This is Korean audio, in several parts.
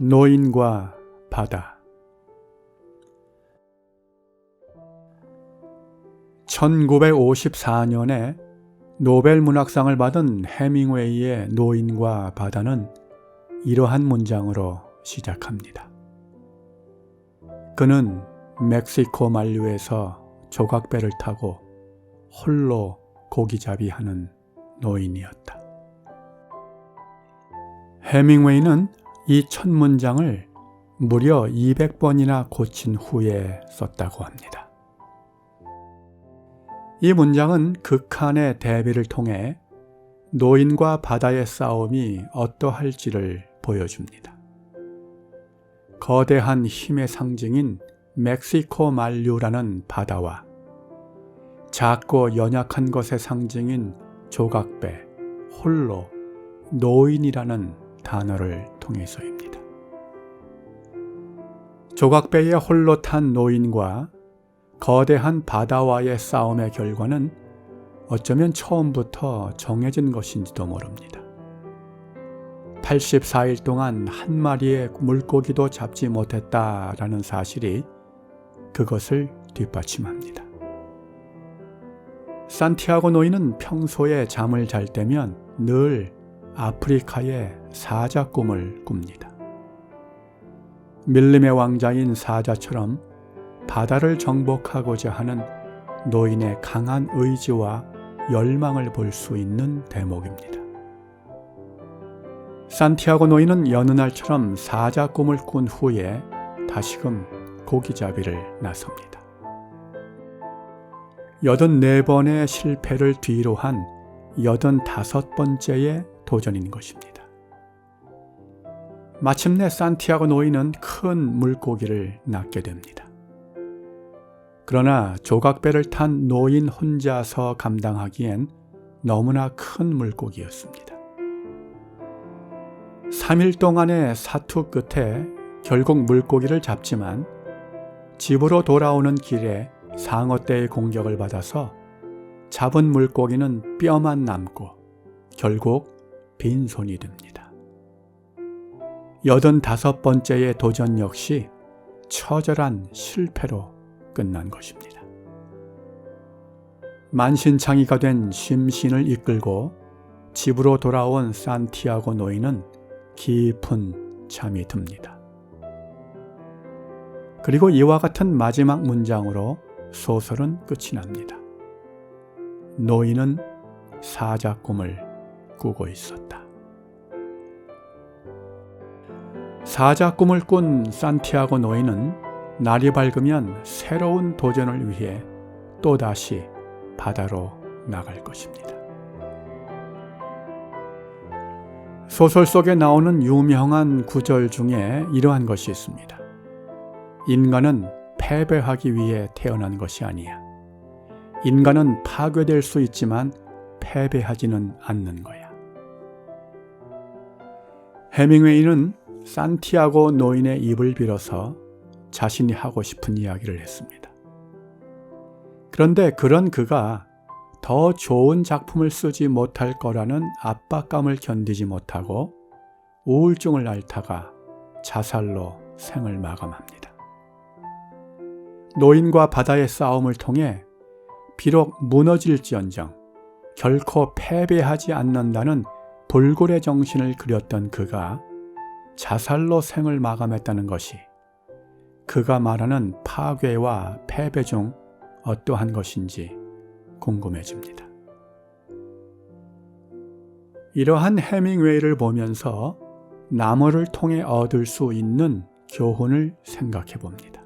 노인과 바다. 1954년에 노벨 문학상을 받은 해밍웨이의 노인과 바다는 이러한 문장으로 시작합니다. 그는 멕시코 만류에서 조각배를 타고 홀로 고기잡이하는 노인이었다. 해밍웨이는 이 첫 문장을 무려 200번이나 고친 후에 썼다고 합니다. 이 문장은 극한의 대비를 통해 노인과 바다의 싸움이 어떠할지를 보여줍니다. 거대한 힘의 상징인 멕시코 만류라는 바다와 작고 연약한 것의 상징인 조각배, 홀로, 노인이라는 단어를 통해서입니다. 조각배에 홀로 탄 노인과 거대한 바다와의 싸움의 결과는 어쩌면 처음부터 정해진 것인지도 모릅니다. 84일 동안 한 마리의 물고기도 잡지 못했다라는 사실이 그것을 뒷받침합니다. 산티아고 노인은 평소에 잠을 잘 때면 늘 아프리카의 사자 꿈을 꿉니다. 밀림의 왕자인 사자처럼 바다를 정복하고자 하는 노인의 강한 의지와 열망을 볼 수 있는 대목입니다. 산티아고 노인은 여느 날처럼 사자 꿈을 꾼 후에 다시금 고기잡이를 나섭니다. 84번의 실패를 뒤로 한 85번째의 도전인 것입니다. 마침내 산티아고 노인은 큰 물고기를 낚게 됩니다. 그러나 조각배를 탄 노인 혼자서 감당하기엔 너무나 큰 물고기였습니다. 3일 동안의 사투 끝에 결국 물고기를 잡지만 집으로 돌아오는 길에 상어떼의 공격을 받아서 잡은 물고기는 뼈만 남고 결국 빈손이 됩니다. 85번째의 도전 역시 처절한 실패로 끝난 것입니다. 만신창이가 된 심신을 이끌고 집으로 돌아온 산티아고 노인은 깊은 잠이 듭니다. 그리고 이와 같은 마지막 문장으로 소설은 끝이 납니다. 노인은 사자 꿈을 꾸고 있었다. 사자 꿈을 꾼 산티아고 노인은 날이 밝으면 새로운 도전을 위해 또다시 바다로 나갈 것입니다. 소설 속에 나오는 유명한 구절 중에 이러한 것이 있습니다. 인간은 패배하기 위해 태어난 것이 아니야. 인간은 파괴될 수 있지만 패배하지는 않는 거야. 해밍웨이는 산티아고 노인의 입을 빌어서 자신이 하고 싶은 이야기를 했습니다. 그런데 그런 그가 더 좋은 작품을 쓰지 못할 거라는 압박감을 견디지 못하고 우울증을 앓다가 자살로 생을 마감합니다. 노인과 바다의 싸움을 통해 비록 무너질지언정 결코 패배하지 않는다는 불굴의 정신을 그렸던 그가 자살로 생을 마감했다는 것이 그가 말하는 파괴와 패배 중 어떠한 것인지 궁금해집니다. 이러한 해밍웨이를 보면서 나무를 통해 얻을 수 있는 교훈을 생각해 봅니다.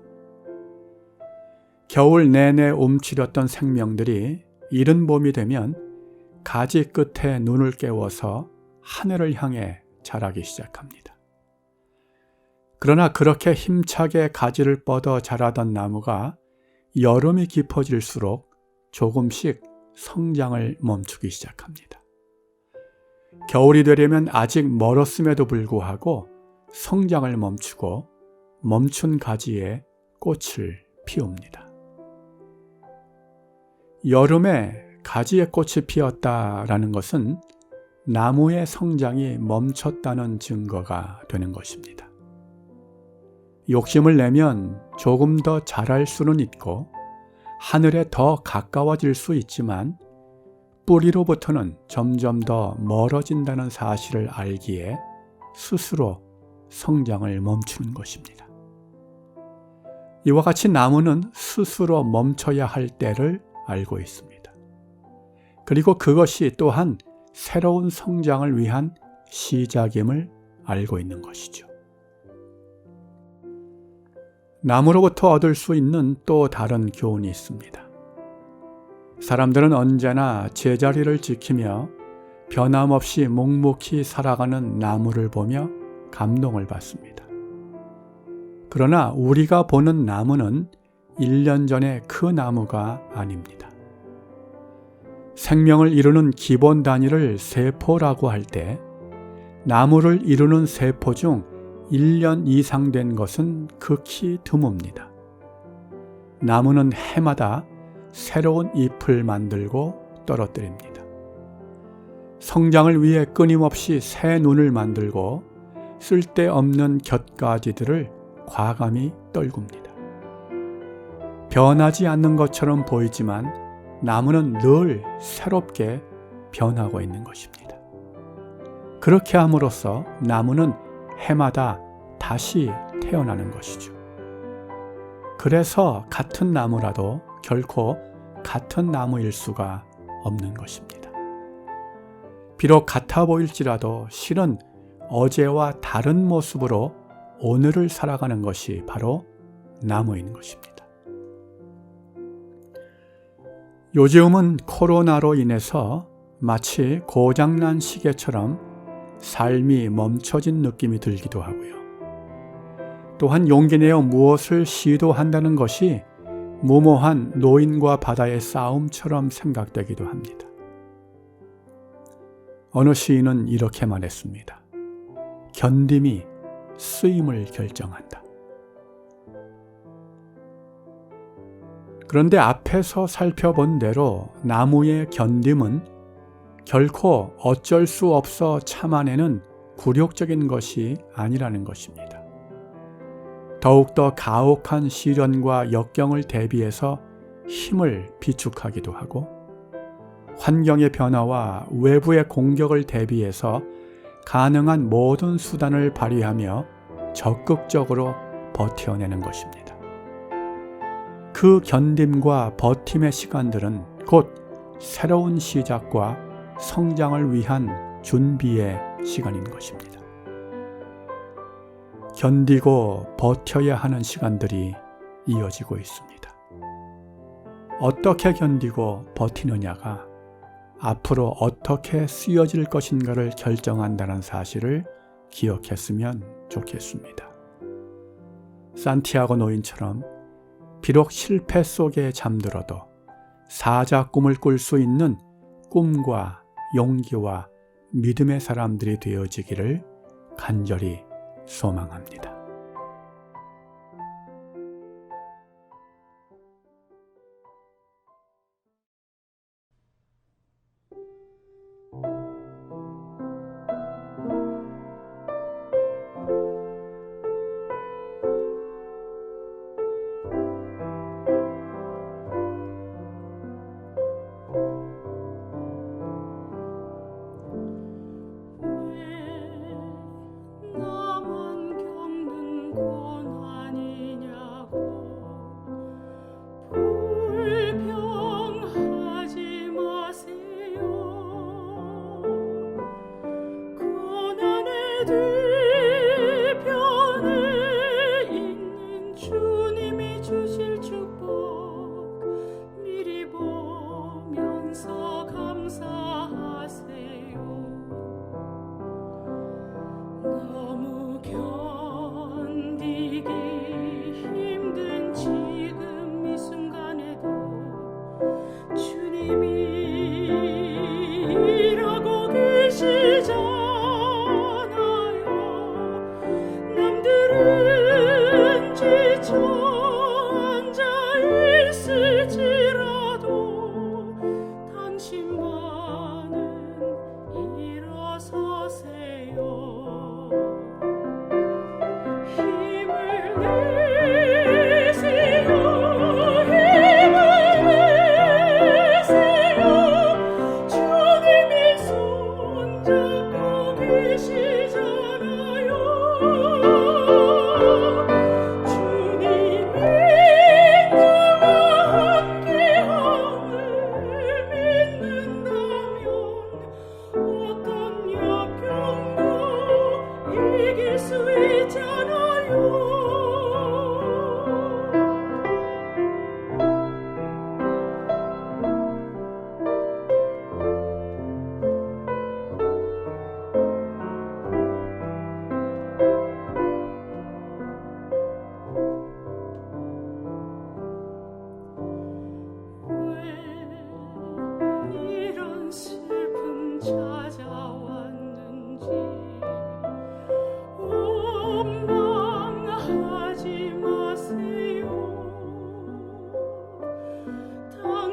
겨울 내내 움츠렸던 생명들이 이른 봄이 되면 가지 끝에 눈을 깨워서 하늘을 향해 자라기 시작합니다. 그러나 그렇게 힘차게 가지를 뻗어 자라던 나무가 여름이 깊어질수록 조금씩 성장을 멈추기 시작합니다. 겨울이 되려면 아직 멀었음에도 불구하고 성장을 멈추고 멈춘 가지에 꽃을 피웁니다. 여름에 가지에 꽃이 피었다라는 것은 나무의 성장이 멈췄다는 증거가 되는 것입니다. 욕심을 내면 조금 더 잘할 수는 있고 하늘에 더 가까워질 수 있지만 뿌리로부터는 점점 더 멀어진다는 사실을 알기에 스스로 성장을 멈추는 것입니다. 이와 같이 나무는 스스로 멈춰야 할 때를 알고 있습니다. 그리고 그것이 또한 새로운 성장을 위한 시작임을 알고 있는 것이죠. 나무로부터 얻을 수 있는 또 다른 교훈이 있습니다. 사람들은 언제나 제자리를 지키며 변함없이 묵묵히 살아가는 나무를 보며 감동을 받습니다. 그러나 우리가 보는 나무는 1년 전의 그 나무가 아닙니다. 생명을 이루는 기본 단위를 세포라고 할 때 나무를 이루는 세포 중 1년 이상 된 것은 극히 드뭅니다. 나무는 해마다 새로운 잎을 만들고 떨어뜨립니다. 성장을 위해 끊임없이 새 눈을 만들고 쓸데없는 곁가지들을 과감히 떨굽니다. 변하지 않는 것처럼 보이지만 나무는 늘 새롭게 변하고 있는 것입니다. 그렇게 함으로써 나무는 해마다 다시 태어나는 것이죠. 그래서 같은 나무라도 결코 같은 나무일 수가 없는 것입니다. 비록 같아 보일지라도 실은 어제와 다른 모습으로 오늘을 살아가는 것이 바로 나무인 것입니다. 요즘은 코로나로 인해서 마치 고장난 시계처럼 삶이 멈춰진 느낌이 들기도 하고요. 또한 용기 내어 무엇을 시도한다는 것이 무모한 노인과 바다의 싸움처럼 생각되기도 합니다. 어느 시인은 이렇게 말했습니다. 견딤이 쓰임을 결정한다. 그런데 앞에서 살펴본 대로 나무의 견딤은 결코 어쩔 수 없어 참아내는 굴욕적인 것이 아니라는 것입니다. 더욱더 가혹한 시련과 역경을 대비해서 힘을 비축하기도 하고 환경의 변화와 외부의 공격을 대비해서 가능한 모든 수단을 발휘하며 적극적으로 버텨내는 것입니다. 그 견딤과 버팀의 시간들은 곧 새로운 시작과 성장을 위한 준비의 시간인 것입니다. 견디고 버텨야 하는 시간들이 이어지고 있습니다. 어떻게 견디고 버티느냐가 앞으로 어떻게 쓰여질 것인가를 결정한다는 사실을 기억했으면 좋겠습니다. 산티아고 노인처럼 비록 실패 속에 잠들어도 사자 꿈을 꿀 수 있는 꿈과 용기와 믿음의 사람들이 되어지기를 간절히 소망합니다. 나만 겪는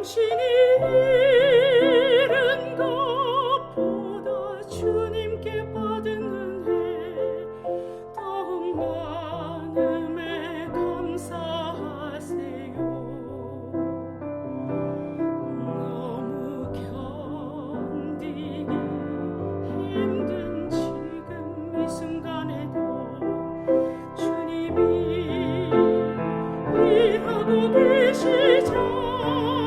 당신이 잃은 것보다 주님께 받은 은혜 더욱 많음에 감사하세요. 너무 견디기 힘든 지금 이 순간에도 주님이 일하고 계시죠.